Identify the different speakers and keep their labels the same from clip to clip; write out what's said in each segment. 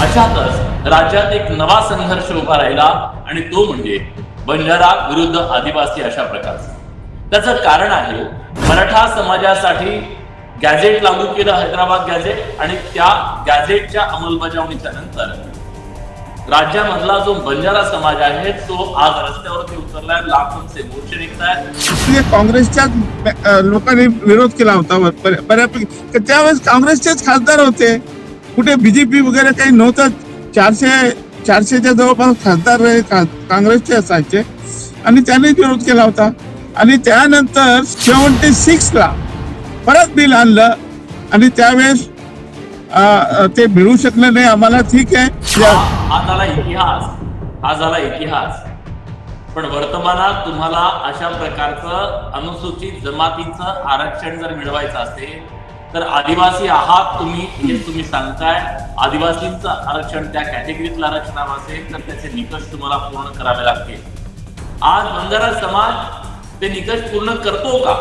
Speaker 1: अशातच राज्यात एक नवा संघर्ष उभा राहिला आणि तो म्हणजे बंजारा विरुद्ध आदिवासी अशा प्रकारचा. त्याचं कारण आहे मराठा समाजासाठी गॅझेट लागू केलं, हैदराबाद गॅझेट, आणि त्या गॅझेटच्या अंमलबजावणीच्या नंतर राज्यामधला जो बंजारा समाज आहे तो आज रस्त्यावरती उतरलाय, लाखोंचे मोर्चे निघतायत.
Speaker 2: काँग्रेसच्या लोकांनी विरोध केला होता बऱ्यापैकी. त्यावेळेस काँग्रेसचेच खासदार होते, कुठे बीजेपी वगैरे काही नव्हतं. 400च्या जवळपास खासदार काँग्रेसचे असायचे आणि त्यांनी विरोध केला होता. आणि त्यानंतर 76ला परत बिल आणलं आणि त्यावेळेस ते मिळू शकलं नाही आम्हाला. ठीक आहे,
Speaker 1: हा झाला इतिहास. पण वर्तमानात तुम्हाला अशा प्रकारचं अनुसूचित जमातीचं आरक्षण जर मिळवायचं असेल तर आदिवासी आहात तुम्ही, हे तुम्ही सांगताय. आदिवासींचं आरक्षण त्या कॅटेगरीतलं आरक्षण असेल तर त्याचे निकष तुम्हाला पूर्ण करावे लागतील. आज बंजारा समाज ते निकष पूर्ण करतो का?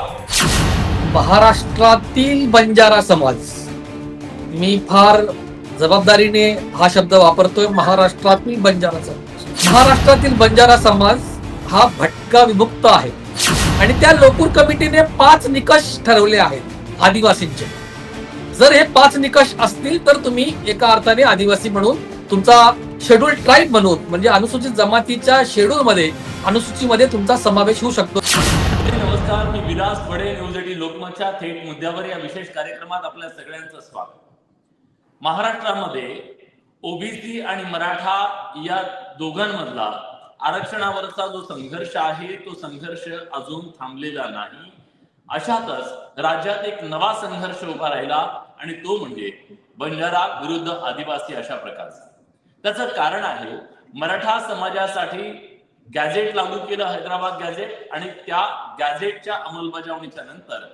Speaker 3: महाराष्ट्रातील बंजारा समाज, मी फार जबाबदारीने हा शब्द वापरतोय, महाराष्ट्रातील बंजारा समाज. महाराष्ट्रातील बंजारा समाज हा भटका विमुक्त आहे आणि त्या लोकूर कमिटीने 5 निकष ठरवले आहेत आदिवासींचे. जर हे 5 निकष असतील तर तुम्ही एका अर्थाने आदिवासी म्हणून, तुमचा शेड्यूल ट्राईब म्हणून, म्हणजे अनुसूचित जमातीच्या शेड्यूल मध्ये, अनुसूचीमध्ये तुमचा समावेश होऊ शकतो.
Speaker 1: नमस्कार, मी विलास बडे, न्यूज 18 लोकमतच्या थेट मुद्द्यावर या विशेष कार्यक्रमात आपल्या सगळ्यांचं स्वागत. महाराष्ट्रामध्ये ओबीसी आणि मराठा या दोघांमधला आरक्षणावरचा जो संघर्ष आहे तो संघर्ष अजून थांबलेला नाही. अशातच राज्यात एक नवा संघर्ष उभा राहिला आणि तो म्हणजे बंजारा विरुद्ध आदिवासी अशा प्रकारचा. त्याचं कारण आहे मराठा समाजासाठी गॅझेट लागू केलं, हैदराबाद गॅझेट, आणि त्या गॅझेटच्या अंमलबजावणीच्या नंतर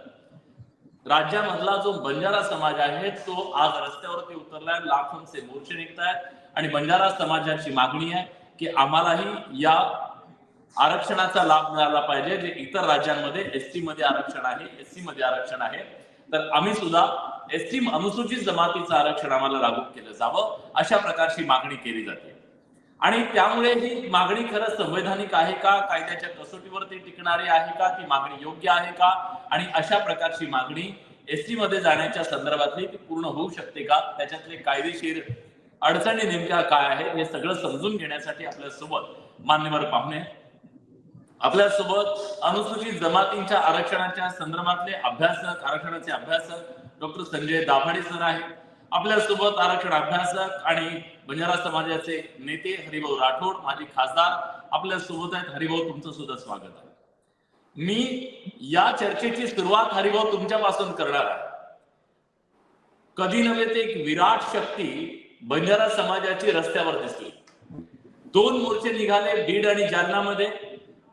Speaker 1: राज्यामधला जो बंजारा समाज आहे तो आज रस्त्यावरती उतरलाय, लाखोंचे मोर्चे निघतायत. आणि बंजारा समाजाची मागणी आहे की आम्हालाही या आरक्षणाचा लाभ मिळाला पाहिजे, जे इतर राज्यांमध्ये एसटी मध्ये आरक्षण आहे, एससी मध्ये आरक्षण आहे. तर आम्ही सुद्धा एसटी अनुसूचित जमातीचं आरक्षण आम्हाला लागू केलं जावं, अशा प्रकारची मागणी केली जाते. आणि त्यामुळे ही मागणी खरंच संवैधानिक आहे का, कायद्याच्या कसोटीवरती टिकणारी आहे का, ती मागणी योग्य आहे का, आणि अशा प्रकारची मागणी एसटी मध्ये जाण्याच्या संदर्भातली ती पूर्ण होऊ शकते का, त्याच्यातले कायदेशीर अडचणी नेमक्या काय आहेत हे सगळं समजून घेण्यासाठी आपल्यासोबत मान्यवर पाहुणे, आपल्यासोबत अनुसूचित जमातींच्या आरक्षणाच्या संदर्भातले अभ्यासक, आरक्षणाचे अभ्यासक डॉक्टर संजय दाभाडे सर आहेत. आपल्यासोबत आरक्षण अभ्यासक आणि बंजारा समाजाचे नेते हरिभाऊ राठोड, माजी खासदार, आपल्या सोबत आहेत. हरिभाऊ, तुमचं सुद्धा स्वागत आहे. मी या चर्चेची सुरुवात हरिभाऊ तुमच्यापासून करणार आहे. कधी नव्हे ते एक विराट शक्ती बंजारा समाजाची रस्त्यावर दिसली. 2 मोर्चे निघाले बीड आणि जालनामध्ये.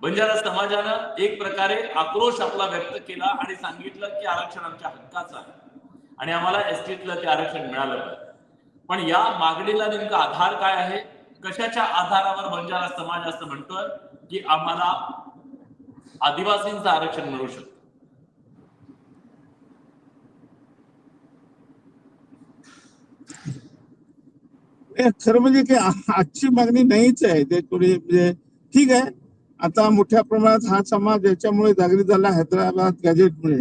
Speaker 1: बंजारा समाजानं एक प्रकारे आक्रोश आपला व्यक्त केला आणि सांगितलं की आरक्षण आमच्या हक्काचं आहे आणि आम्हाला एसटीतलं ते आरक्षण मिळालं पाहिजे. पण या मागणीला नेमका आधार काय आहे? कशाच्या आधारावर बंजारा समाज असं म्हणतोय की आम्हाला आदिवासींचं आरक्षण मिळू शकतं?
Speaker 2: खरं म्हणजे की आजची मागणी नाहीच आहे. ते थोडी म्हणजे ठीक आहे, आता मोठ्या प्रमाणात हा समाज याच्यामुळे जागृत झाला हैदराबाद गॅझेटमुळे.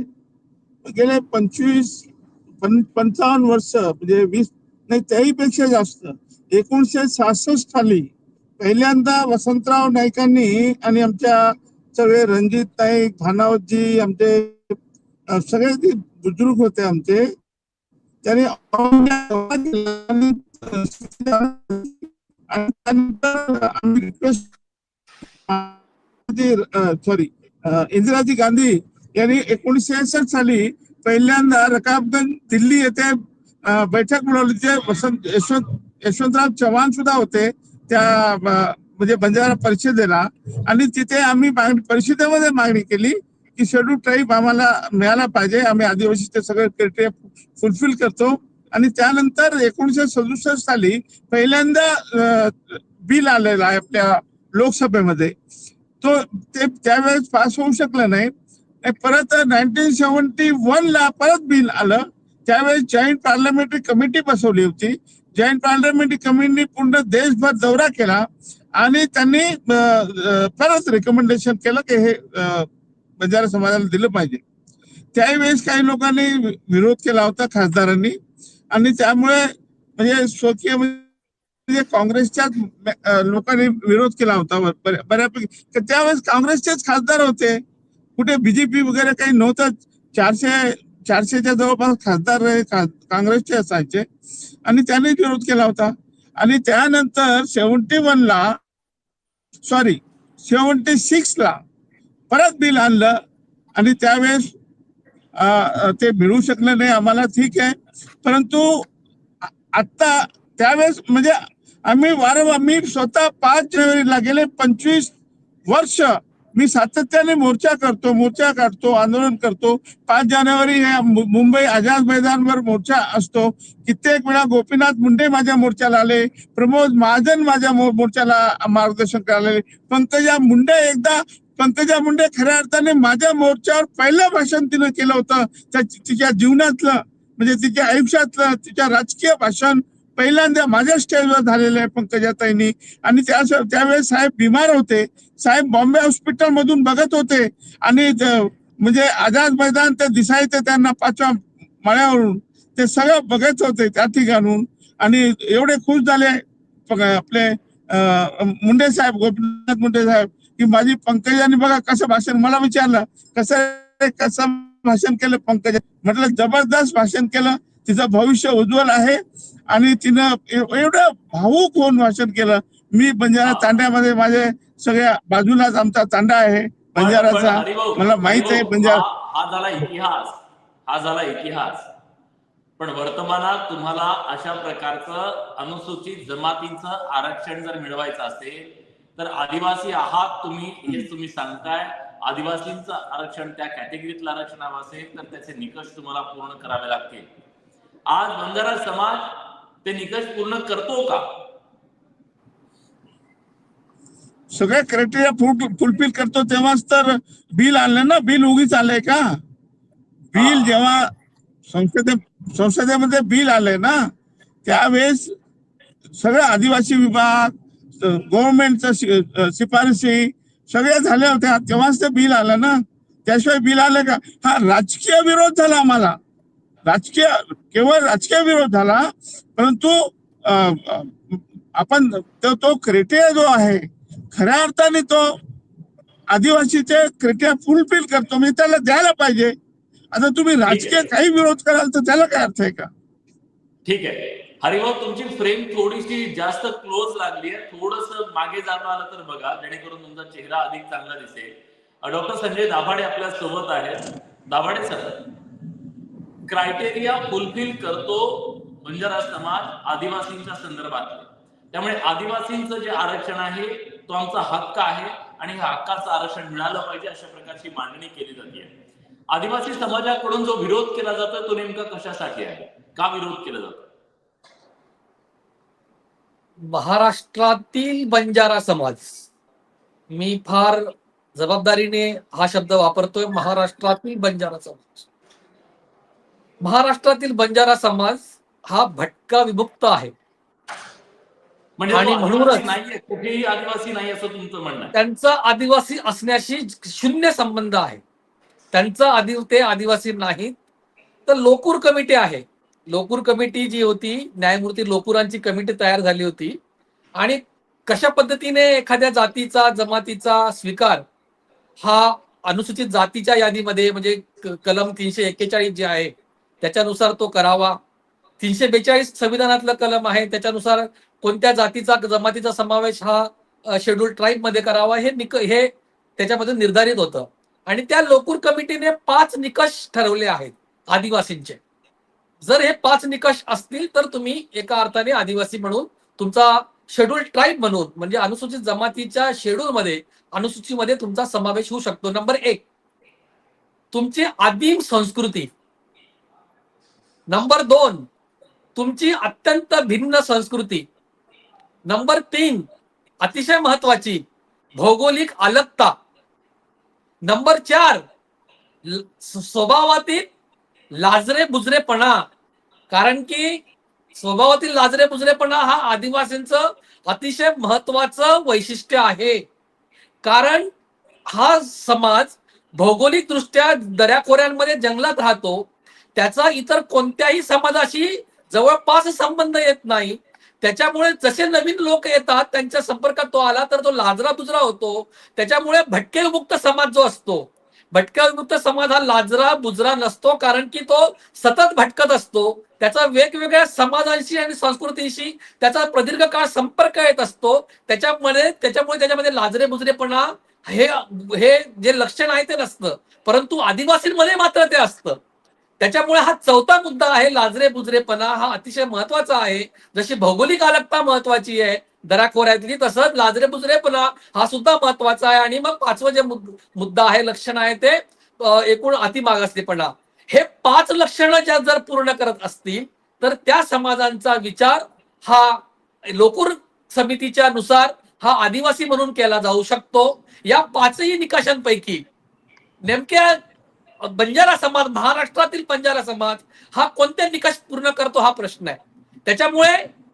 Speaker 2: गेले 55 वर्ष, म्हणजे 20 नाही त्याही पेक्षा जास्त, 1966 साली पहिल्यांदा वसंतराव नाईकांनी आणि आमच्या सगळे रणजित नाईक, भानावतजी, आमचे सगळे जे बुजुर्ग होते आमचे, त्यांनी इंदिराजी गांधी यांनी 1966 साली पहिल्यांदा रकाबगंज दिल्ली येथे बैठक बोलावली. यशवंतराव चव्हाण सुद्धा होते त्या म्हणजे बंजारा परिषदेला. आणि तिथे आम्ही परिषदेमध्ये मागणी केली की शेड्यूल ट्राईब आम्हाला मिळाला पाहिजे, आम्ही आदिवासीचे सगळे क्रायटेरिया फुलफिल करतो. आणि त्यानंतर 1967 साली पहिल्यांदा बिल आलेला आहे आपल्या लोकसभेमध्ये. तो ते त्यावेळेस पास होऊ शकलं नाही. परत 1971 ला परत बिल आलं. त्यावेळेस जॉईंट पार्लमेंटरी कमिटी बसवली होती. जॉईंट पार्लमेंटरी कमिटीने पूर्ण देशभर दौरा केला आणि त्यांनी परत रेकमेंडेशन केलं की हे बंजारा समाजाला दिलं पाहिजे. त्यावेळेस काही लोकांनी विरोध केला होता, खासदारांनी, आणि त्यामुळे म्हणजे स्वकीय म्हणजे काँग्रेसच्याच लोकांनी विरोध केला होता बऱ्यापैकी. त्यावेळेस काँग्रेसचेच खासदार होते, कुठे बीजेपी वगैरे काही नव्हतं. 400च्या जवळपास खासदार काँग्रेसचे असायचे आणि त्यांनी विरोध केला होता. आणि त्यानंतर 76ला परत बिल आणलं आणि त्यावेळेस ते मिळू शकलं नाही आम्हाला, ठीक आहे. परंतु आता त्यावेळेस म्हणजे आम्ही वारंवार, मी स्वतः 5 जानेवारीला गेले 25 वर्ष मी सातत्याने मोर्चा काढतो, आंदोलन करतो. 5 जानेवारी मुंबई आझाद मैदानवर मोर्चा असतो. कित्येक वेळा गोपीनाथ मुंडे माझ्या मोर्चाला आले, प्रमोद महाजन माझ्या मोर्चाला मार्गदर्शन करायला आले. पंकजा मुंडे खऱ्या अर्थाने माझ्या मोर्चावर पहिलं भाषण तिनं केलं होतं. तिच्या जीवनातलं म्हणजे तिच्या आयुष्यातलं तिच्या राजकीय भाषण पहिल्यांदा माझ्या स्टेजवर झालेलं आहे पंकजाताईंनी. आणि त्यावेळेस साहेब बिमार होते, साहेब बॉम्बे हॉस्पिटल मधून बघत होते आणि म्हणजे आझाद मैदान ते दिसायचं त्यांना 5व्या माळ्यावरून, ते सगळं बघत होते त्या ठिकाणून. आणि एवढे खुश झाले आपले गोपीनाथ मुंडे साहेब की माझी पंकजाने बघा कसं भाषण, मला विचारलं कसं भाषण केलं पंकजा. म्हटलं जबरदस्त भाषण केलं, तिचं भविष्य उज्ज्वल आहे. आणि तिनं एवढं भावूक होऊन भाषण केलं. मी बंजारा तांड्यामध्ये, माझे सगळ्या बाजूलाच आमचा तांडा आहे बंजाराचा, मला माहित आहे बंजारा.
Speaker 1: हा झाला इतिहास. पण वर्तमानात तुम्हाला अशा प्रकारचं अनुसूचित जमातींचं आरक्षण जर मिळवायचं असेल तर आदिवासी आहात तुम्ही, हेच तुम्ही सांगताय. आदिवासींचं आरक्षण, त्या कॅटेगरीतलं आरक्षण हवं असेल तर त्याचे निकष तुम्हाला पूर्ण करावे लागतील. आज बंजारा समाज ते निकष पूर्ण करतो का?
Speaker 2: सगळे क्रायटेरिया फुलफिल करतो तेव्हाच तर बिल आणलं ना. बिल उगीच आलंय का? बिल जेव्हा संसदेमध्ये बिल आलंय ना, त्यावेळेस सगळे आदिवासी विभाग, गव्हर्नमेंटच्या शिफारशी सगळ्या झाल्या होत्या, तेव्हाच ते बिल आलं ना. त्याशिवाय बिल आलं का? हा राजकीय विरोध झाला आम्हाला, केवळ राजकीय विरोध झाला. परंतु आपण तो क्रायटेरिया जो आहे खऱ्या अर्थाने तो आदिवासीचे क्रायटेरिया फुलफिल करतो, मी त्याला द्यायला पाहिजे. आता तुम्ही राजकीय काही विरोध कराल तर त्याला काय अर्थ आहे का?
Speaker 1: ठीक आहे हरिभाऊ, तुमची फ्रेम थोडीशी जास्त क्लोज लागली आहे, थोडस मागे जाता आलं तर बघा, जेणेकरून तुमचा चेहरा अधिक चांगला दिसेल. डॉक्टर संजय दाभाडे आपल्या सोबत आहेत. दाभाडे सर, क्रायटेरिया फुलफिल करतो बंजारा समाज आदिवासींच्या संदर्भात. त्यामुळे आदिवासींचं जे आरक्षण आहे तो आमचा हक्क आहे आणि ह्या हक्काचं आरक्षण मिळालं पाहिजे अशा प्रकारची मांडणी केली जाते. आदिवासी समाजाकडून जो विरोध केला जातो तो नेमका कशासाठी आहे, का विरोध केला जातो?
Speaker 3: महाराष्ट्रातील बंजारा समाज, मी फार जबाबदारीने हा शब्द वापरतोय, महाराष्ट्रातील बंजारा समाज. महाराष्ट्रातील बंजारा समाज हा भटका विमुक्त आहे आणि म्हणूनच
Speaker 1: नाहीये, कुठेही आदिवासी नाही असं तुमचं म्हणणं आहे.
Speaker 3: त्यांचा आदिवासी असण्याशी शून्य संबंध आहे. त्यांचा ते आदिवासी नाहीत. तर लोकूर कमिटी आहे, लोकूर कमिटी जी होती, न्यायमूर्ती लोकुरांची कमिटी तयार झाली होती. आणि कशा पद्धतीने एखाद्या जातीचा जमातीचा स्वीकार हा अनुसूचित जातीच्या यादीमध्ये म्हणजे कलम 341 जे आहे त्याच्यानुसार तो करावा. 342 संविधानातलं कलम आहे, त्याच्यानुसार कोणत्या जातीचा जमातीचा समावेश हा शेड्यूल ट्राईब मध्ये करावा हे त्याच्यामध्ये निर्धारित होतं. आणि त्या लोकूर कमिटीने 5 निकष ठरवले आहेत आदिवासींचे. जर हे 5 निकष असतील तर तुम्ही एका अर्थाने आदिवासी म्हणून तुमचा शेड्यूल ट्राईब म्हणून म्हणजे अनुसूचित जमातीच्या शेड्यूल मध्ये अनुसूचीमध्ये तुमचा समावेश होऊ शकतो. नंबर 1, तुमची आदिम संस्कृती. नंबर 2, तुमची अत्यंत भिन्न संस्कृती. नंबर 3, अतिशय महत्वाची, भौगोलिक अलगता. नंबर 4, स्वभावातील लाजरे बुजरेपणा. कारण की स्वभावातील लाजरे बुजरेपणा हा आदिवासींचं अतिशय महत्वाचं वैशिष्ट्य आहे. कारण हा समाज भौगोलिक दृष्ट्या दऱ्याखोऱ्यांमध्ये जंगलात राहतो. त्याचा इतर कोणत्याही समाजाशी जवळपास संबंध येत नाही. त्याच्यामुळे जसे नवीन लोक येतात त्यांच्या संपर्कात तो आला तर तो लाजरा बुजरा होतो. त्याच्यामुळे भटके विमुक्त समाज जो असतो, भटका विमुक्त समाज हा लाजरा बुजरा नसतो, कारण की तो सतत भटकत असतो. त्याचा वेगवेगळ्या समाजांशी आणि संस्कृतीशी त्याचा प्रदीर्घ काळ संपर्क येत असतो. त्याच्यामुळे त्याच्यामध्ये लाजरे बुजरेपणा हे हे जे लक्षण आहे ते नसतं, परंतु आदिवासींमध्ये मात्र ते असतं. त्याच्यामुळे हा चौथा मुद्दा आहे, लाजरे बुजरेपणा हा अतिशय महत्वाचा आहे. जशी भौगोलिक अलगता महत्वाची आहे दराखोऱ्यातली, तसंच लाजरे बुजरेपणा हा सुद्धा महत्वाचा आहे. आणि मग पाचवं जे मुद्दा आहे, लक्षण आहे ते एकूण अतिमागासलेपणा. हे 5 लक्षणं ज्या जर पूर्ण करत असतील तर त्या समाजांचा विचार हा लोकूर समितीच्या नुसार हा आदिवासी म्हणून केला जाऊ शकतो. या 5ही निकषांपैकी नेमक्या बंजारा समाज, महाराष्ट्रातील बंजारा समाज हा कोणते निकष पूर्ण करतो हा प्रश्न आहे. त्याच्यामुळे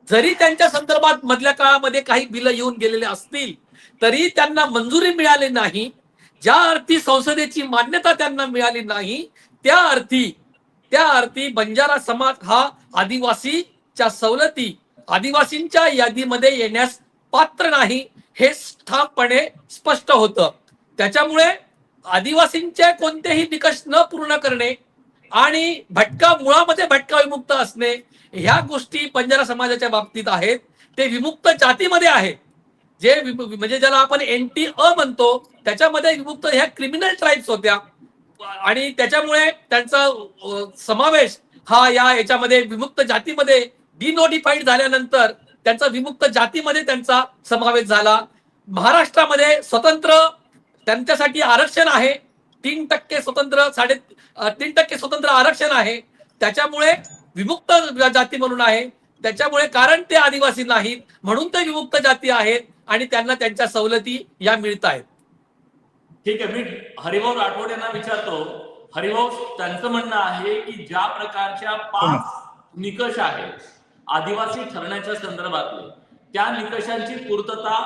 Speaker 3: जरी त्यांच्या संदर्भात मधल्या काळामध्ये काही बिलं येऊन गेलेले असतील तरी त्यांना मंजुरी मिळाली नाही. ज्या अर्थी संसदेची मान्यता त्यांना मिळाली नाही त्या अर्थी बंजारा समाज हा आदिवासीच्या सवलती, आदिवासींच्या यादीमध्ये येण्यास पात्र नाही हे ठामपणे स्पष्ट होतं. त्याच्यामुळे आदिवासींचे कोणतेही निकष न पूर्ण करणे आणि मुळामध्ये भटका विमुक्त असणे ह्या गोष्टी बंजारा समाजाच्या बाबतीत आहेत. ते विमुक्त जातीमध्ये आहेत, जे म्हणजे ज्याला आपण NT-अ म्हणतो, त्याच्यामध्ये विमुक्त ह्या क्रिमिनल ट्राईब्स होत्या आणि त्याच्यामुळे त्यांचा समावेश हा याच्यामध्ये विमुक्त जातीमध्ये डिनोटिफाईड झाल्यानंतर त्यांचा विमुक्त जातीमध्ये त्यांचा समावेश झाला. महाराष्ट्रामध्ये स्वतंत्र त्यांच्यासाठी आरक्षण आहे, 3% स्वतंत्र 3.5% स्वतंत्र आरक्षण आहे. त्याच्यामुळे विमुक्त जाती म्हणून आहे. त्याच्यामुळे कारण ते आदिवासी नाहीत म्हणून ते विमुक्त जाती आहेत आणि त्यांना त्यांच्या सवलती या मिळत आहेत.
Speaker 1: ठीक आहे, मी हरिभाऊ राठोड यांना विचारतो. हरिभाऊ, त्यांचं म्हणणं आहे की ज्या प्रकारच्या 5 निकष आहेत आदिवासी ठरण्याच्या संदर्भातले, त्या निकषांची पूर्तता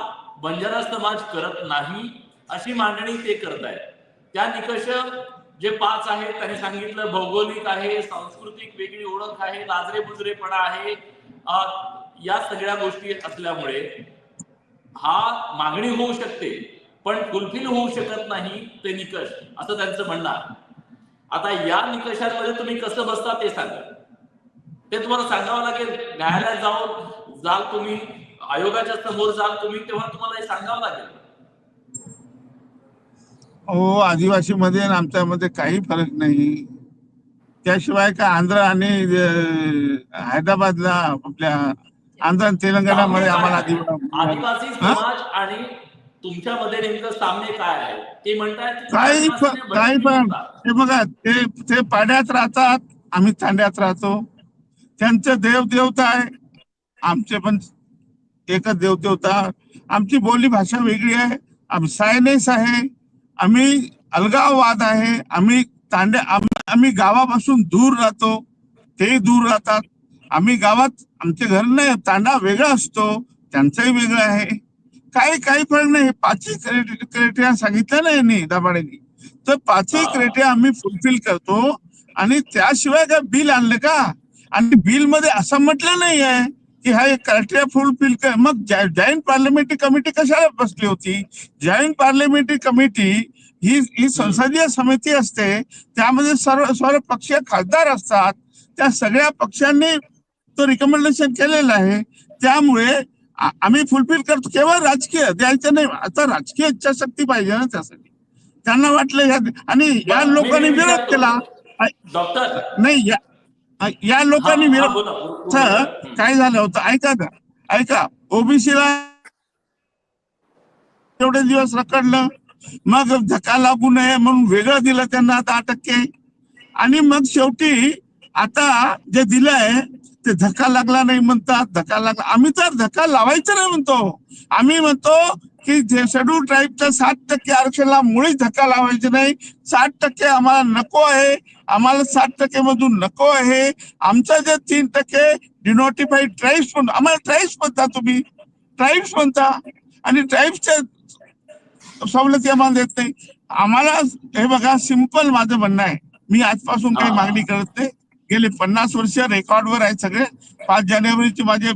Speaker 1: बंजारा समाज करत नाही अशी मांडणी ते करतायत. त्या निकष जे 5 आहेत त्यांनी सांगितलं, भौगोलिक आहे, सांस्कृतिक वेगळी ओळख आहे, लाजरे बुजरेपणा आहे, या सगळ्या गोष्टी असल्यामुळे हा मागणी होऊ शकते पण फुलफिल होऊ शकत नाही ते निकष, असं त्यांचं म्हणणं आहे. आता या निकषांमध्ये तुम्ही कसं बसता ते सांगा. ते तुम्हाला सांगावं लागेल. न्यायालयात जाल तुम्ही, आयोगाच्या समोर जाल तुम्ही, तेव्हा तुम्हाला हे सांगावं लागेल.
Speaker 2: हो, आदिवासी मध्ये आणि आमच्यामध्ये काही फरक नाही. त्याशिवाय का आंध्र आणि हैदराबादला, आपल्या आंध्र आणि तेलंगणामध्ये आम्हाला
Speaker 1: आदिवासी समाज आणि तुमच्यामध्ये नेमकं साम्य काय आहे ते म्हणतात.
Speaker 2: काही पण हे बघा, ते पाड्यात राहतात, आम्ही तांड्यात राहतो. त्यांचं देवदेवता आहे, आमचे पण एकच देवदेवता. आमची बोली भाषा वेगळी आहे, आम्ही सायनेस आहे, आम्ही अलगाववाद आहे, आम्ही गावापासून दूर राहतो, ते दूर राहतात. आम्ही गावात, आमचे घर नाही, तांडा वेगळा असतो, त्यांचंही वेगळं आहे. काही फरक नाही. 5 क्रायटेरिया सांगितलं ना यांनी, दाभाडेंनी, तर 5 क्रायटेरिया आम्ही फुलफिल करतो. आणि त्याशिवाय काय बिल आणलं का? आणि बिल मध्ये असं म्हटलं नाही आहे की हा एक क्रायटेरिया फुलफिल कर. मग जॉईंट पार्लमेंटरी कमिटी कशाला बसली होती? जॉईंट पार्लमेंटरी कमिटी ही संसदीय समिती असते, त्यामध्ये सर्व पक्षीय खासदार असतात. त्या सगळ्या पक्षांनी तो रिकमेंडेशन केलेलं आहे. त्यामुळे आम्ही फुलफिल करतो. केवळ राजकीय द्यायचं नाही, आता राजकीय इच्छाशक्ती पाहिजे ना त्यासाठी. त्यांना वाटलं आणि या लोकांनी विरोध केला.
Speaker 1: डॉक्टर
Speaker 2: नाही, या लोकांनी विरोध, काय झालं होतं ऐका, ओबीसीला एवढे दिवस रखडलं, मग धक्का लागू नये म्हणून वेगळं दिलं त्यांना 10%. आणि मग शेवटी आता जे दिलंय ते धक्का लागला नाही म्हणतात. धक्का लागला, आम्ही तर धक्का लावायचं नाही म्हणतो. आम्ही म्हणतो की शेड्यूल ट्राईबच्या 7% आरक्षणाला मुळीच धक्का लावायचे नाही. 60% आम्हाला नको आहे, आम्हाला 60% मधून नको आहे. आमचं जे 3% डिनोटिफाईड ट्राईब्स म्हणून आम्हाला ट्राईब्स म्हणता, तुम्ही ट्राईब्स म्हणता आणि ट्राईब्सच्या सवलती आम्हाला देत नाही. आम्हाला हे बघा, सिंपल माझं म्हणणं आहे, मी आजपासून काही मागणी करत नाही. गेले 50 वर्ष रेकॉर्डवर आहे सगळे. 5 जानेवारीचे माझे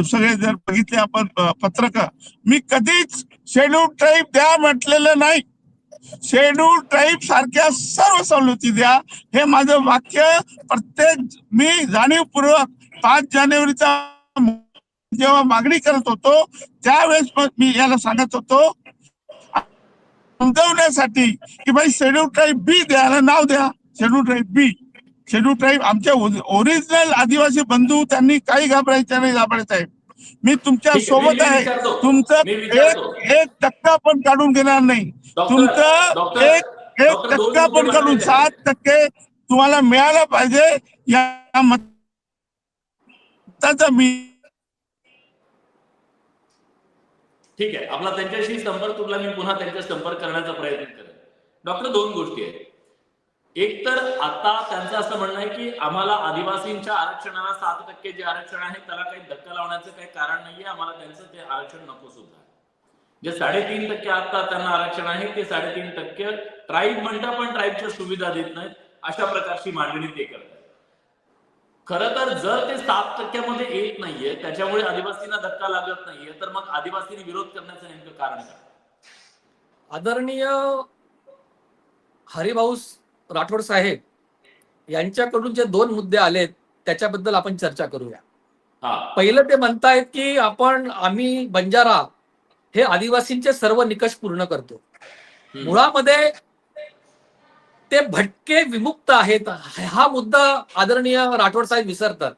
Speaker 2: सगळे जर बघितले आपण पत्रक, मी कधीच शेड्यूल ट्राईब द्या म्हटलेलं नाही. शेड्यूल ट्राईब सारख्या सर्व सवलती द्या, हे माझं वाक्य प्रत्येक मी जाणीवपूर्वक 5 जानेवारीचा जेव्हा मागणी करत होतो त्यावेळेस मी याला सांगत होतो समजवण्यासाठी की भाई शेड्यूल ट्राईब बी द्यायला नाव द्या, शेड्यूल ट्राईब बी. शेड्यूल ट्राईब आमच्या ओरिजिनल आदिवासी बंधू, त्यांनी काही घाबरायचं नाही. घाबरायचं आहे, मी तुमच्या सोबत आहे. तुमचं एक टक्का पण काढून घेणार नाही. तुमचं एक टक्का पण काढून 7% तुम्हाला मिळालं पाहिजे या मताचा मी.
Speaker 1: ठीक आहे, आपला त्यांच्याशी संपर्क तुटला, मी पुन्हा त्यांच्या संपर्क करण्याचा प्रयत्न करेन. डॉक्टर, 2 गोष्टी आहेत. एक तर आता त्यांचं असं म्हणणं आहे की आम्हाला आदिवासींच्या आरक्षणाला 7% जे आरक्षण आहे त्याला काही धक्का लावण्याचं काही कारण नाहीये, आम्हाला त्यांचं ते आरक्षण नको सुद्धा. जे 3.5% आता त्यांना आरक्षण आहे ते 3.5% ट्राईब म्हणतात पण ट्राईबच्या सुविधा देत नाहीत, अशा प्रकारची मांडणी ते करतात. खरं तर जर ते 7% मध्ये येत नाहीये, त्याच्यामुळे आदिवासींना धक्का लागत नाहीये, तर मग आदिवासींनी विरोध करण्याचं नेमकं कारण काय?
Speaker 3: आदरणीय हरिभाऊ राठोड साहेब यांच्याकडून जे 2 मुद्दे आलेत त्याच्याबद्दल आपण चर्चा करूया. पहिलं ते म्हणतायत की आम्ही बंजारा हे आदिवासींचे सर्व निकष पूर्ण करतो. मुळामध्ये ते भटके विमुक्त आहेत, हा मुद्दा आदरणीय राठोड साहेब विसरतात.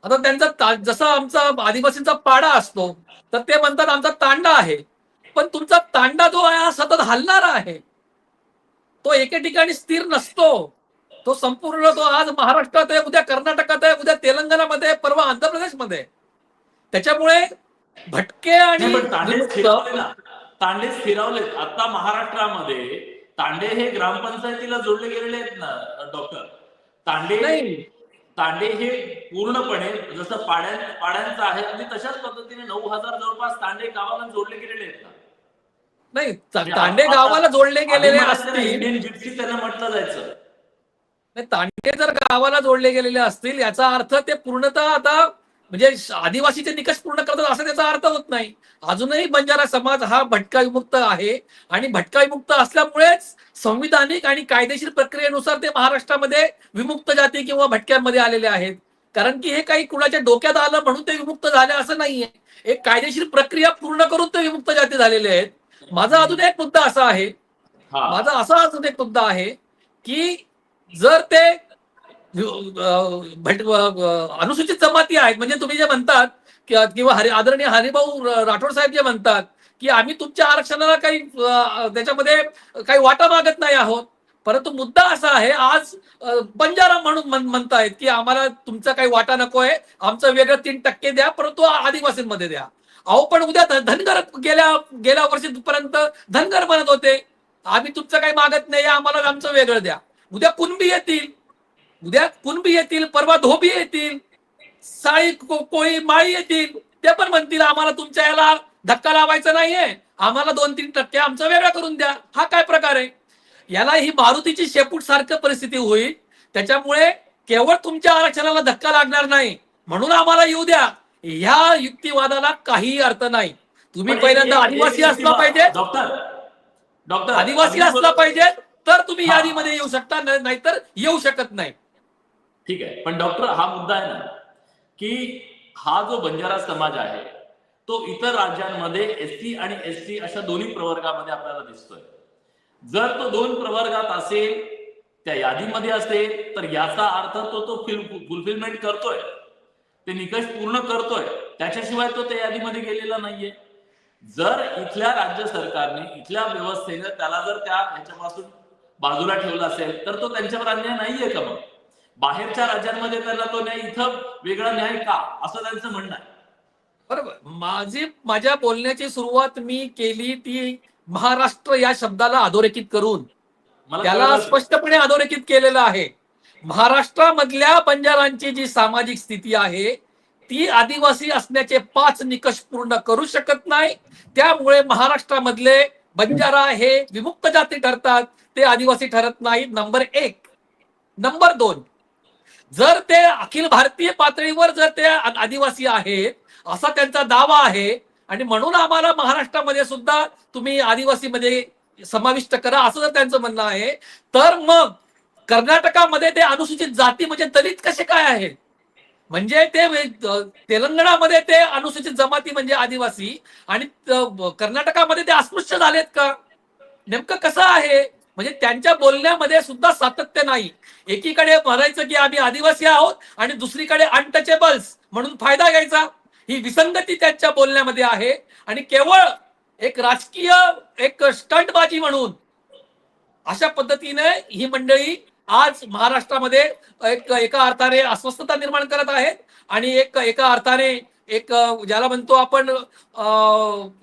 Speaker 3: आता त्यांचा जसा आमचा आदिवासींचा पाडा असतो तर ते म्हणतात आमचा तांडा आहे, पण तुमचा तांडा जो आहे हा सतत हलणारा आहे, तो एके ठिकाणी स्थिर नसतो. तो संपूर्ण तो आज महाराष्ट्रात आहे, उद्या कर्नाटकात आहे, उद्या तेलंगणामध्ये, परवा आंध्र प्रदेशमध्ये. त्याच्यामुळे भटके आणि
Speaker 1: तांडे स्थिरावलेत. आता महाराष्ट्रामध्ये तांडे हे ग्रामपंचायतीला जोडले गेलेले आहेत ना डॉक्टर. तांडे हे पूर्णपणे जसं पाड्यांचं आहे आणि तशाच पद्धतीने 9,000 जवळपास तांडे गावाला जोडले गेलेले आहेत ना.
Speaker 3: नाही, तांडे गावाला जोडले गेलेले असतील,
Speaker 1: इंडियन जिप्सी त्यांना म्हटलं जायचं.
Speaker 3: नाही, तांडे जर गावाला जोडले गेलेले असतील याचा अर्थ ते पूर्णतः आता म्हणजे आदिवासीचे निकष पूर्ण करतात असं त्याचा अर्थ होत नाही. अजूनही बंजारा समाज हा भटका विमुक्त आहे आणि भटका विमुक्त असल्यामुळेच संविधानिक आणि कायदेशीर प्रक्रियेनुसार ते महाराष्ट्रामध्ये विमुक्त जाती किंवा भटक्यांमध्ये आलेले आहेत. कारण की हे काही कुणाच्या डोक्यात आलं म्हणून ते विमुक्त झाले असं नाहीये. एक कायदेशीर प्रक्रिया पूर्ण करून ते विमुक्त जाती झालेले आहेत. माझा अजून एक मुद्दा असा आहे की जर ते अनुसूचित जमाती आहेत, म्हणजे तुम्ही जे म्हणतात किंवा आदरणीय हरिभाऊ राठोड साहेब जे म्हणतात की आम्ही तुमच्या आरक्षणाला काही त्याच्यामध्ये काही वाटा मागत नाही आहोत, परंतु मुद्दा असा आहे आज बंजारा म्हणून म्हणतायत की आम्हाला तुमचा काही वाटा नकोय, आमचं वेगळं 3% द्या, परंतु आदिवासींमध्ये द्या. अहो पण उद्या धनगर गेल्या वर्षीपर्यंत धनगर म्हणत होते आम्ही तुमचं काही मागत नाही, आम्हाला आमचं वेगळं द्या. उद्या कुणबी येतील, परवा धोबी येतील, साळी कोळी माळी येतील, ते पण म्हणतील आम्हाला तुमच्या याला धक्का लावायचा नाहीये, आम्हाला 2-3% आमचं वेगळं करून द्या. हा काय प्रकार आहे? याला ही मारुतीची शेपूट सारखं परिस्थिती होईल. त्याच्यामुळे केवळ तुमच्या आरक्षणाला धक्का लागणार नाही म्हणून आम्हाला येऊ द्या, ह्या युक्तिवादाला काही अर्थ नाही. तुम्ही पहिल्यांदा आदिवासी असला पाहिजे, डॉक्टर आदिवासी असला पाहिजे तर तुम्ही यादीमध्ये येऊ शकता, नाहीतर येऊ शकत नाही.
Speaker 1: ठीक आहे, पण डॉक्टर हा मुद्दा आहे ना की हा जो बंजारा समाज आहे तो इतर राज्यांमध्ये एससी आणि एसटी अशा दोन्ही प्रवर्गामध्ये आपल्याला दिसतोय. जर तो 2 प्रवर्गात असेल, त्या यादीमध्ये असेल, तर याचा अर्थ तो फुलफिलमेंट करतोय, ते निकष पूर्ण करतोय, त्याच्याशिवाय तो त्या यादीमध्ये गेलेला नाहीये. जर इथल्या राज्य सरकारने, इथल्या व्यवस्थेने त्याला जर त्या ह्याच्यापासून बाजूला ठेवला असेल तर तो त्यांच्यावर अन्याय नाहीये का? मग बाहेरच्या राज्यांमध्ये त्यांना तो न्याय, इथं वेगळा न्याय का, असं त्यांचं म्हणणं आहे.
Speaker 3: बरोबर. माझ्या बोलण्याची सुरुवात मी केली ती महाराष्ट्र या शब्दाला अधोरेखित करून, त्याला स्पष्टपणे अधोरेखित केलेलं आहे. महाराष्ट्रामधल्या बंजारांची जी सामाजिक स्थिती आहे ती आदिवासी असण्याचे 5 निकष पूर्ण करू शकत नाही. त्यामुळे महाराष्ट्रामधले बंजारा हे विमुक्त जाती ठरतात, ते आदिवासी ठरत नाहीत. नंबर 1. नंबर 2, जर ते अखिल भारतीय पातळीवर जर ते आदिवासी आहेत असा त्यांचा दावा आहे आणि म्हणून आम्हाला महाराष्ट्रामध्ये सुद्धा तुम्ही आदिवासीमध्ये समाविष्ट करा असं जर त्यांचं म्हणणं आहे, तर मग कर्नाटकामध्ये ते अनुसूचित जाती म्हणजे दलित कसे काय आहेत? म्हणजे ते तेलंगणामध्ये ते अनुसूचित जमाती म्हणजे आदिवासी आणि कर्नाटकामध्ये ते अस्पृश्य झालेत का? नेमकं कसं आहे? म्हणजे त्यांच्या बोलण्यामध्ये सुद्धा सातत्य नाही. एकीकडे म्हणायचं की आम्ही आदिवासी आहोत आणि दुसरीकडे अनटचेबल्स म्हणून फायदा घ्यायचा. ही विसंगती त्यांच्या बोलण्यामध्ये आहे आणि केवळ एक राजकीय एक स्टंटबाजी म्हणून अशा पद्धतीने ही मंडळी आज महाराष्ट्रामध्ये एका अर्थाने अस्वस्थता निर्माण करत आहेत आणि एका अर्थाने एक ज्याला म्हणतो आपण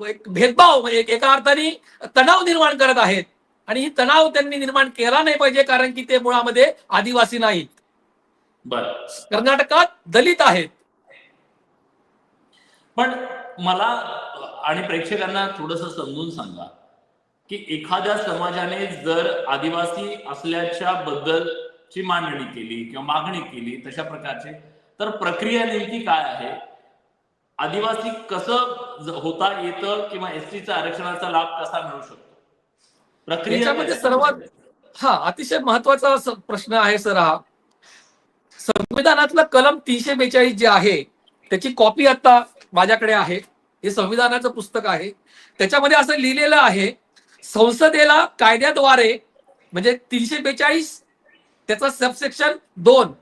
Speaker 3: एक भेदभाव एका अर्थाने तणाव निर्माण करत आहेत. आणि ही तणाव त्यांनी निर्माण केला नाही पाहिजे, कारण की ते मुळामध्ये आदिवासी नाहीत.
Speaker 1: बरं,
Speaker 3: कर्नाटकात दलित आहेत.
Speaker 1: पण मला आणि प्रेक्षकांना थोडस समजून सांगा की एखाद्या समाजाने जर आदिवासी असल्याच्या बद्दलची मांडणी केली किंवा मागणी केली तशा प्रकारची, तर प्रक्रिया नेमकी काय आहे? आदिवासी कसं होता येतं किंवा एसटीचा आरक्षणाचा लाभ कसा मिळू शकतो? प्रक्रिया
Speaker 3: याच्यामध्ये सर्वात अतिशय महत्वाचा प्रश्न आहे सर हा. संविधानातलं कलम 342 जे आहे त्याची कॉपी आता माझ्याकडे आहे. हे संविधानाचं पुस्तक आहे. त्याच्यामध्ये असं लिहिलेलं आहे, संसदेला कायद्याद्वारे म्हणजे 342 त्याचा सबसेक्शन 2,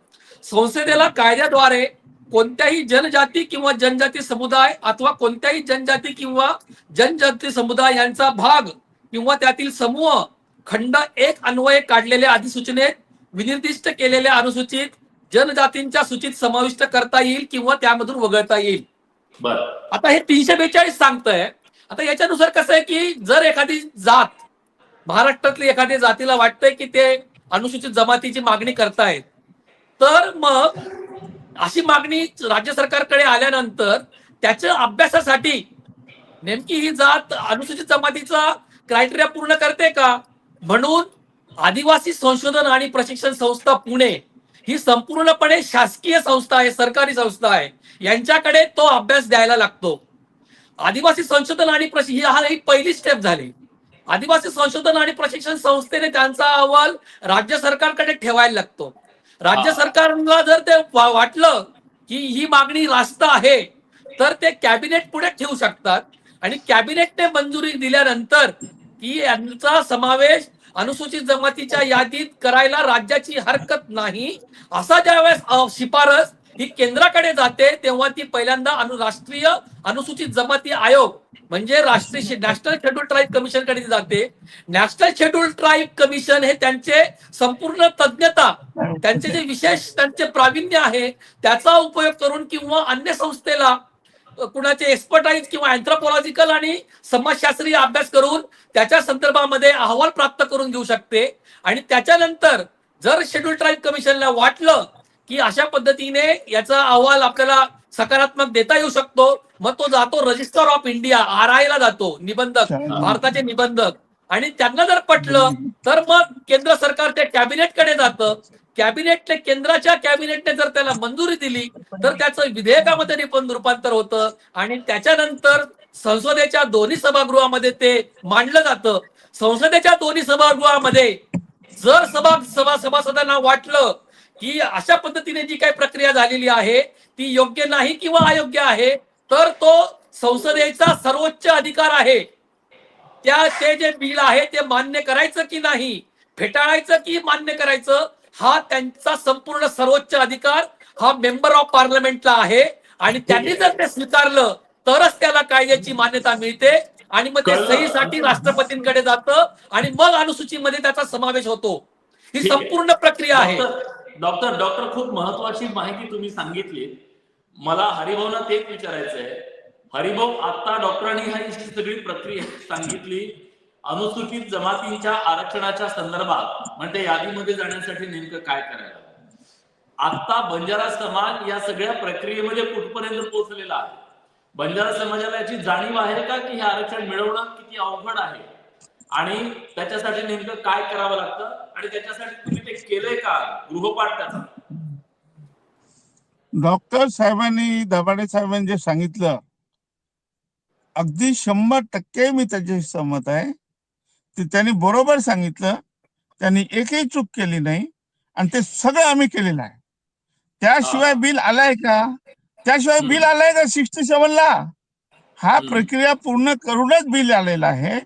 Speaker 3: संसदेला कायद्याद्वारे कोणत्याही जनजाती किंवा जनजाती समुदाय अथवा कोणत्याही जनजाती किंवा जनजाती समुदाय यांचा भाग किंवा त्यातील समूह खंड 1 अन्वये काढलेल्या अधिसूचनेत विनिर्दिष्ट केलेल्या अनुसूचित जनजातींच्या सूचीत समाविष्ट करता येईल किंवा त्यामधून वगळता येईल. आता हे 342 सांगतंय. आता याच्यानुसार कसं आहे की जर एखादी जात महाराष्ट्रातली एखाद्या जातीला वाटतंय की ते अनुसूचित जमातीची मागणी करतायत, तर मग अशी मागणी राज्य सरकारकडे आल्यानंतर त्याच्या अभ्यासासाठी नेमकी ही जात अनुसूचित जमातीचा क्रायटेरिया पूर्ण करते का, म्हणून आदिवासी संशोधन आणि प्रशिक्षण संस्था पुणे ही संपूर्णपणे शासकीय संस्था आहे, सरकारी संस्था आहे. यांच्याकडे तो अभ्यास द्यायला लागतो. आदिवासी संशोधन आणि ही पहिली स्टेप झाली. आदिवासी संशोधन आणि प्रशिक्षण संस्थेने त्यांचा अहवाल राज्य सरकारकडे ठेवायला लागतो. राज्य सरकारला जर ते वाटलं की ही मागणी रास्त आहे तर ते कॅबिनेट पुढे ठेवू शकतात आणि कॅबिनेटने मंजुरी दिल्यानंतर की यांचा समावेश अनुसूचित जमातीच्या यादीत करायला राज्याची हरकत नाही असा ज्यावेळेस शिफारस ही केंद्राकडे जाते तेव्हा ती पहिल्यांदा राष्ट्रीय अनुसूचित जमाती आयोग म्हणजे राष्ट्रीय नॅशनल शेड्यूल ट्राईब कमिशन कडे जाते. नॅशनल शेड्यूल ट्राईब कमिशन हे त्यांचे संपूर्ण तज्ञता, त्यांचे जे विशेष त्यांचे प्रावीण्य आहे त्याचा उपयोग करून किंवा अन्य संस्थेला कुणाचे एक्सपर्टाईज किंवा अँथ्रोपॉलॉजिकल आणि समाजशास्त्रीय अभ्यास करून त्याच्या संदर्भामध्ये अहवाल प्राप्त करून घेऊ शकते. आणि त्याच्यानंतर जर शेड्यूल ट्राईब कमिशनला वाटलं की अशा पद्धतीने याचा अहवाल आपल्याला सकारात्मक देता येऊ शकतो, मग तो जातो रजिस्टर ऑफ इंडिया RI ला जातो, निबंधक, भारताचे निबंधक. आणि त्यांना जर पटलं तर मग केंद्र सरकारच्या कॅबिनेटकडे जातं. कॅबिनेटने केंद्राच्या कॅबिनेटने जर त्याला मंजुरी दिली तर त्याचं विधेयकामध्ये रूपांतर होतं आणि त्याच्यानंतर संसदेच्या दोन्ही सभागृहामध्ये ते मांडलं जातं. संसदेच्या दोन्ही सभागृहामध्ये जर सभासदांना वाटलं की अशा पद्धतीने जी काही प्रक्रिया झालेली आहे ती योग्य नाही किंवा अयोग्य आहे, तर तो संसदेचा सर्वोच्च अधिकार आहे. ते जे बिल आहे ते मान्य करायचं की नाही, फेटाळायचं की मान्य करायचं, हा त्यांचा संपूर्ण सर्वोच्च अधिकार हा मेंबर ऑफ पार्लमेंटला आहे. आणि त्यांनी जर ते स्वीकारलं तरच त्याला कायद्याची मान्यता मिळते आणि मग ते सहीसाठी राष्ट्रपतींकडे जातं आणि मग अनुसूचीमध्ये त्याचा समावेश होतो. ही संपूर्ण प्रक्रिया आहे.
Speaker 1: डॉक्टर खूप महत्वाची माहिती तुम्ही सांगितली. मला हरिभाऊना तेच विचारायचं आहे. हरिभाऊ, आता डॉक्टरांनी ही सगळी प्रक्रिया सांगितली. अनुसूचित जमातींच्या आरक्षणाच्या संदर्भात म्हणजे यादीमध्ये जाण्यासाठी नेमकं काय करायला, आता बंजारा समाज या सगळ्या प्रक्रियेमध्ये कुठपर्यंत पोहोचलेला आहे? बंजारा समाजाला याची जाणीव आहे का की हे आरक्षण मिळवणं किती अवघड आहे आणि त्याच्यासाठी नेमकं काय करावं लागतं आणि त्याच्यासाठी तुम्ही ते केलंय का, गृहपाठ त्याचा?
Speaker 2: डॉक्टर साहेबांनी, दाभाडे साहेबांनी जे सांगितलं अगदी 100% मी त्याच्याशी सहमत आहे. ते त्यांनी बरोबर सांगितलं. त्यांनी एकही चूक केली नाही आणि ते सगळं आम्ही केलेलं आहे. त्याशिवाय बिल आलाय का? त्याशिवाय बिल आलाय का 67 ला? हा प्रक्रिया पूर्ण करूनच बिल आलेला आहे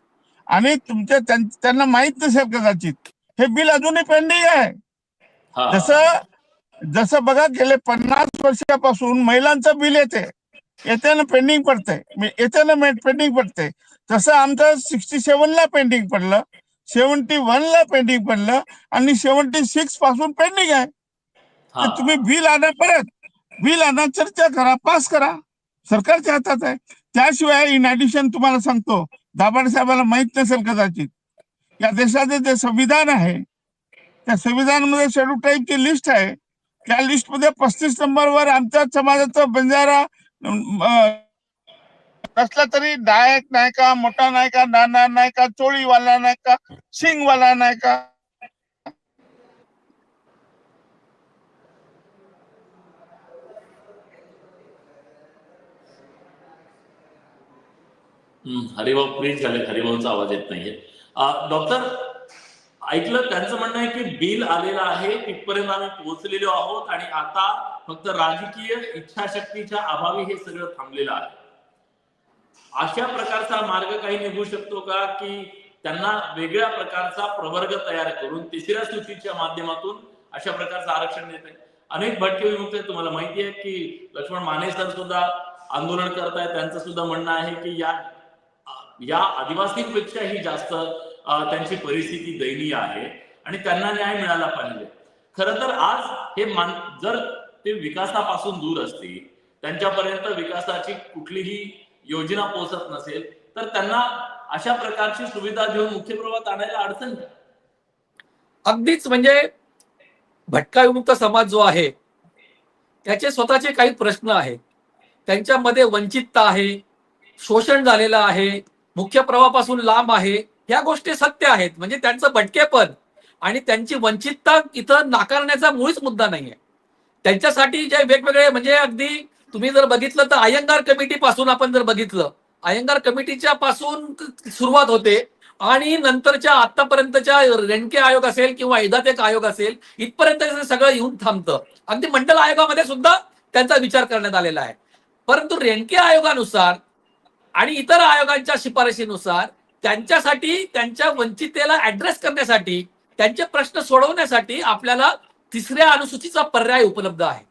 Speaker 2: आणि त्यांना माहित नसेल कदाचित हे बिल अजूनही पेंडिंग आहे. जसं बघा गेले 50 वर्षापासून महिलांचं बिल येते ना पेंडिंग पडतंय, पेंडिंग पडते. तसं आमचं 67 ला पेंडिंग पडलं, 71 ला पेंडिंग पडलं आणि 76 पासून पेंडिंग आहे. तर तुम्ही बिल आणा, चर्चा करा, पास करा, सरकारच्या हातात आहे. त्याशिवाय इन ऍडिशन तुम्हाला सांगतो, दाभाडे साहेबांना माहित नसेल कदाचित, या देशाचे जे संविधान आहे त्या संविधानामध्ये शेड्यूल ट्राईबची लिस्ट आहे. त्या लिस्ट मध्ये 35 नंबरवर आमच्या समाजाचा बंजारा नसला तरी नायक नाही का, मोठा नाही का, नाना नाही का, चोळीवाला नाही का, सिंगवाला नाही का,
Speaker 1: हरिभाऊ प्लीज झाले, हरिभाऊचा आवाज येत नाहीये. डॉक्टर, ऐकलं त्यांचं म्हणणं आहे की बिल आलेलं आहे, तिथपर्यंत आम्ही पोहोचलेलो आहोत आणि आता फक्त राजकीय इच्छाशक्तीच्या अभावी हे सगळं थांबलेलं आहे. अशा प्रकारचा मार्ग काही निघू शकतो का की त्यांना वेगळ्या प्रकारचा प्रवर्ग तयार करून तिसऱ्या सूचीच्या माध्यमातून अशा प्रकारचं आरक्षण देत आहे? अनेक भटके विमुक्त आहेत, तुम्हाला माहिती आहे की लक्ष्मण माने सर सुद्धा आंदोलन करतायत. त्यांचं सुद्धा म्हणणं आहे की या आदिवासींपेक्षाही जास्त त्यांची परिस्थिती दयनीय आहे आणि त्यांना न्याय मिळाला पाहिजे. खरं तर आज हे जर ते विकासापासून दूर असतील, त्यांच्यापर्यंत विकासाची कुठलीही योजना पोहोचत नसेल, तर त्यांना अशा प्रकारची सुविधा देऊन मुख्य प्रवाहात आणायला अडचण काय?
Speaker 3: अगदीच, म्हणजे भटका विमुक्त समाज जो आहे त्याचे स्वतःचे काही प्रश्न आहेत. त्यांच्यामध्ये वंचितता आहे, शोषण झालेलं आहे, मुख्य प्रवाहापासून लांब आहे. ह्या गोष्टी सत्य आहेत. म्हणजे त्यांचं भटकेपण आणि त्यांची वंचितता इथं नाकारण्याचा मुळीच मुद्दा नाहीये. त्यांच्यासाठी जे वेगवेगळे, म्हणजे अगदी तुम्ही जर बघितलं तर अय्यंगार कमिटी पासून आपण जर बघितलं, अय्यंगार कमिटीच्या पासून सुरुवात होते आणि नंतरच्या आतापर्यंतच्या रेणके आयोग असेल किंवा इदातेक आयोग असेल, इथपर्यंत सगळं येऊन थांबतं. अगदी मंडल आयोगामध्ये सुद्धा त्यांचा विचार करण्यात आलेला आहे. परंतु रेणके आयोगानुसार आणि इतर आयोगांच्या शिफारशीनुसार त्यांच्यासाठी, त्यांच्या वंचितेला ऍड्रेस करण्यासाठी, त्यांचे प्रश्न सोडवण्यासाठी आपल्याला तिसऱ्या अनुसूचीचा पर्याय उपलब्ध आहे.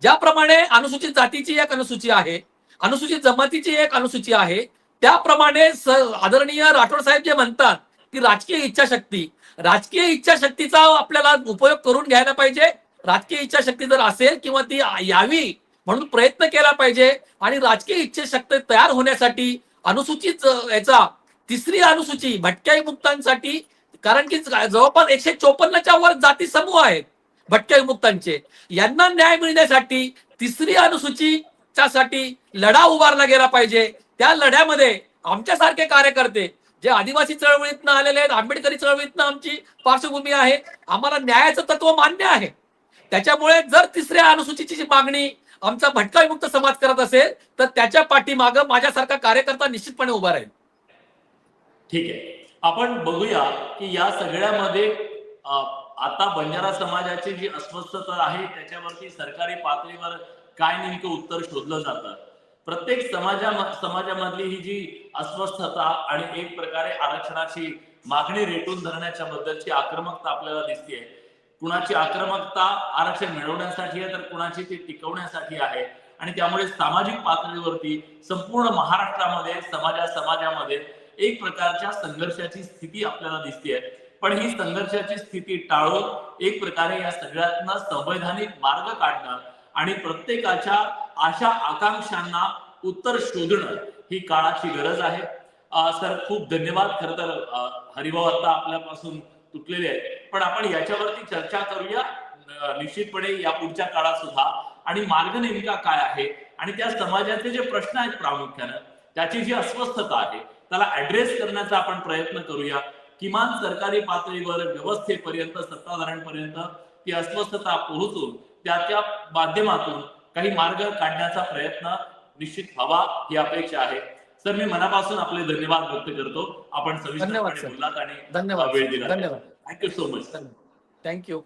Speaker 3: ज्याप्रमाणे अनुसूचित जातीची एक अनुसूची आहे, अनुसूचित जमातीची एक अनुसूची आहे, त्याप्रमाणे आदरणीय राठोड साहेब जे म्हणतात की राजकीय इच्छाशक्तीचा आपल्याला उपयोग करून घ्यायला पाहिजे. राजकीय इच्छाशक्ती जर असेल किंवा ती यावी म्हणून प्रयत्न केला पाहिजे आणि राजकीय इच्छाशक्ती तयार होण्यासाठी अनुसूचित याचा तिसरी अनुसूची भटक्या विमुक्तांसाठी, कारण की जवळपास 154च्या वर जाती समूह आहेत भटक्या विमुक्तांचे, यांना न्याय मिळण्यासाठी तिसरी अनुसूचीच्या साठी लढा उभारला गेला पाहिजे. त्या लढ्यामध्ये आमच्यासारखे कार्यकर्ते जे आदिवासी चळवळीतनं आलेले आहेत, आंबेडकरी चळवळीतनं आमची पार्श्वभूमी आहे, आम्हाला न्यायाचं तत्व मान्य आहे. त्याच्यामुळे जर तिसऱ्या अनुसूचीची मागणी आमचा भटका विमुक्त समाज करत असेल तर त्याच्या पाठीमागं माझ्यासारखा कार्यकर्ता निश्चितपणे उभा राहील.
Speaker 1: ठीक आहे, आपण बघूया की या सगळ्यामध्ये आता बंजारा समाजाची जी अस्वस्थता आहे त्याच्यावरती सरकारी पातळीवर काय नेमकं उत्तर शोधलं जातं. प्रत्येक समाजामधली ही जी अस्वस्थता आणि एक प्रकारे आरक्षणाची मागणी रेटून धरण्याच्या बद्दलची आक्रमकता आपल्याला दिसते. कुणाची आक्रमकता आरक्षण मिळवण्यासाठी आहे तर कुणाची ती टिकवण्यासाठी आहे आणि त्यामुळे सामाजिक पातळीवरती संपूर्ण महाराष्ट्रामध्ये समाजामध्ये एक प्रकारच्या संघर्षाची स्थिती आपल्याला दिसते. पण ही संघर्षाची स्थिती टाळून एक प्रकारे या सगळ्यातनं संवैधानिक मार्ग काढणं आणि प्रत्येकाच्या आशा आकांक्षांना उत्तर शोधणं ही काळाची गरज आहे. सर खूप धन्यवाद. खरं तर हरिभाऊ आता आपल्यापासून तुटलेले आहेत, पण आपण याच्यावरती चर्चा करूया निश्चितपणे या पुढच्या काळात सुद्धा, आणि मार्ग नेमका काय आहे आणि त्या समाजाचे जे प्रश्न आहेत प्रामुख्यानं त्याची जी अस्वस्थता आहे त्याला ऍड्रेस करण्याचा आपण प्रयत्न करूया. किमान सरकारी पातळीवर व्यवस्थेपर्यंत, सत्ताधाऱ्यांपर्यंत ती अस्वस्थता पोहोचून त्या माध्यमातून काही मार्ग काढण्याचा प्रयत्न निश्चित हवा ही अपेक्षा आहे. सर, मी मनापासून आपले धन्यवाद व्यक्त करतो. आपण
Speaker 3: धन्यवाद
Speaker 1: सविस्तरपणे
Speaker 3: सर.
Speaker 1: बोललात आणि
Speaker 3: धन्यवाद
Speaker 1: वेळ दिला.
Speaker 3: धन्यवाद
Speaker 1: थँक्यू सो मच.
Speaker 3: थँक्यू.